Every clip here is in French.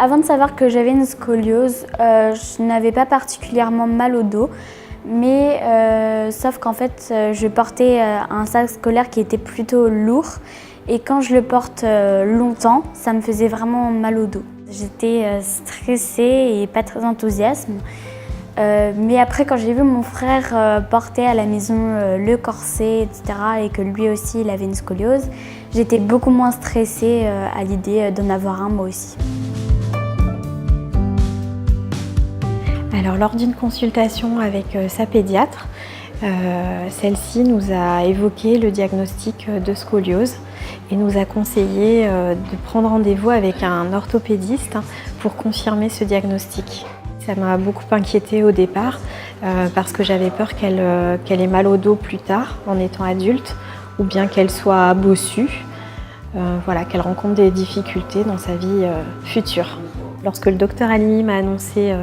avant de savoir que j'avais une scoliose, je n'avais pas particulièrement mal au dos, mais sauf qu'en fait, je portais un sac scolaire qui était plutôt lourd et quand je le porte longtemps, ça me faisait vraiment mal au dos. J'étais stressée et pas très enthousiaste. Mais après, quand j'ai vu mon frère porter à la maison le corset, etc., et que lui aussi il avait une scoliose, j'étais beaucoup moins stressée à l'idée d'en avoir un moi aussi. Alors, lors d'une consultation avec sa pédiatre, celle-ci nous a évoqué le diagnostic de scoliose et nous a conseillé de prendre rendez-vous avec un orthopédiste pour confirmer ce diagnostic. Ça m'a beaucoup inquiétée au départ parce que j'avais peur qu'elle ait mal au dos plus tard en étant adulte ou bien qu'elle soit bossue, qu'elle rencontre des difficultés dans sa vie future. Lorsque le docteur Halimi m'a annoncé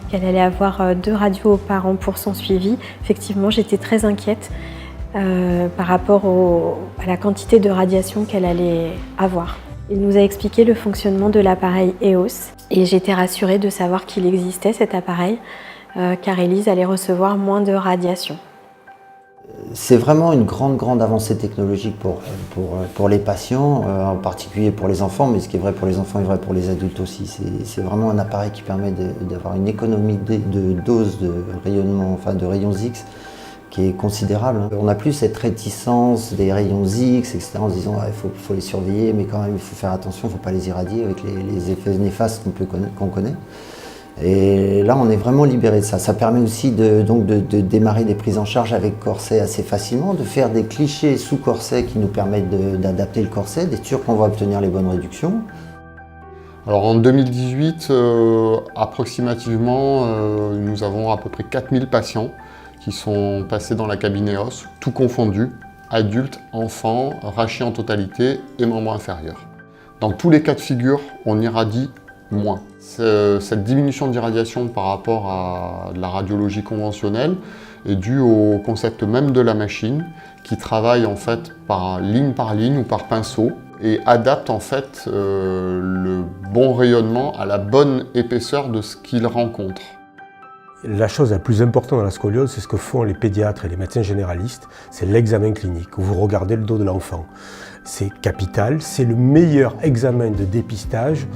qu'elle allait avoir 2 radios par an pour son suivi, effectivement j'étais très inquiète par rapport à la quantité de radiation qu'elle allait avoir. Il nous a expliqué le fonctionnement de l'appareil EOS et j'étais rassurée de savoir qu'il existait cet appareil car Élise allait recevoir moins de radiation. C'est vraiment une grande avancée technologique pour les patients, en particulier pour les enfants, mais ce qui est vrai pour les enfants est vrai pour les adultes aussi. C'est vraiment un appareil qui permet d'avoir une économie de dose de rayonnement, enfin de rayons X, qui est considérable. On n'a plus cette réticence des rayons X, etc., en se disant il faut les surveiller, mais quand même il faut faire attention, il ne faut pas les irradier avec les effets néfastes qu'on connaît. Et là, on est vraiment libéré de ça. Ça permet aussi de démarrer des prises en charge avec corset assez facilement, de faire des clichés sous corset qui nous permettent d'adapter le corset, d'être sûr qu'on va obtenir les bonnes réductions. Alors en 2018, approximativement, nous avons à peu près 4000 patients qui sont passés dans la cabine EOS, tout confondu, adultes, enfants, rachis en totalité et membres inférieurs. Dans tous les cas de figure, on irradie moins. Cette diminution d'irradiation par rapport à la radiologie conventionnelle est due au concept même de la machine qui travaille en fait par ligne ou par pinceau et adapte en fait le bon rayonnement à la bonne épaisseur de ce qu'il rencontre. La chose la plus importante dans la scoliose, c'est ce que font les pédiatres et les médecins généralistes, c'est l'examen clinique, où vous regardez le dos de l'enfant. C'est capital, c'est le meilleur examen de dépistage,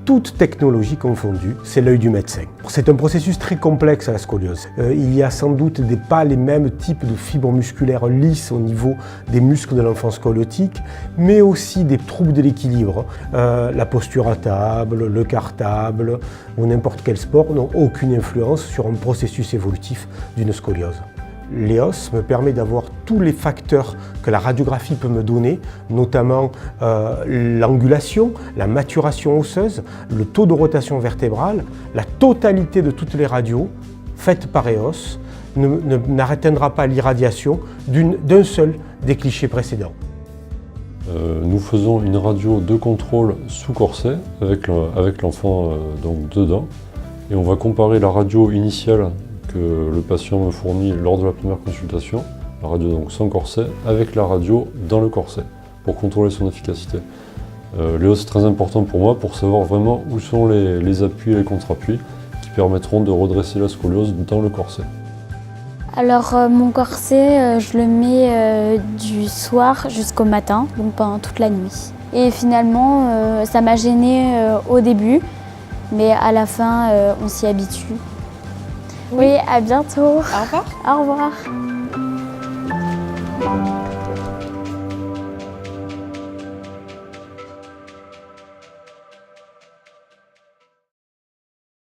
toute technologie confondue, c'est l'œil du médecin. C'est un processus très complexe à la scoliose. Il y a sans doute pas les mêmes types de fibres musculaires lisses au niveau des muscles de l'enfant scoliotique, mais aussi des troubles de l'équilibre. La posture à table, le cartable ou n'importe quel sport n'ont aucune influence sur un processus évolutif d'une scoliose. L'EOS me permet d'avoir tous les facteurs que la radiographie peut me donner, notamment l'angulation, la maturation osseuse, le taux de rotation vertébrale, la totalité de toutes les radios faites par EOS n'atteindra pas l'irradiation d'un seul des clichés précédents. Nous faisons une radio de contrôle sous corset avec l'enfant dedans et on va comparer la radio initiale que le patient me fournit lors de la première consultation, la radio donc sans corset, avec la radio dans le corset, pour contrôler son efficacité. L'EOS est très important pour moi pour savoir vraiment où sont les appuis et les contre-appuis qui permettront de redresser la scoliose dans le corset. Alors mon corset, je le mets du soir jusqu'au matin, donc pendant toute la nuit. Et finalement, ça m'a gênée au début, mais à la fin, on s'y habitue. Oui, à bientôt. Au revoir. Au revoir.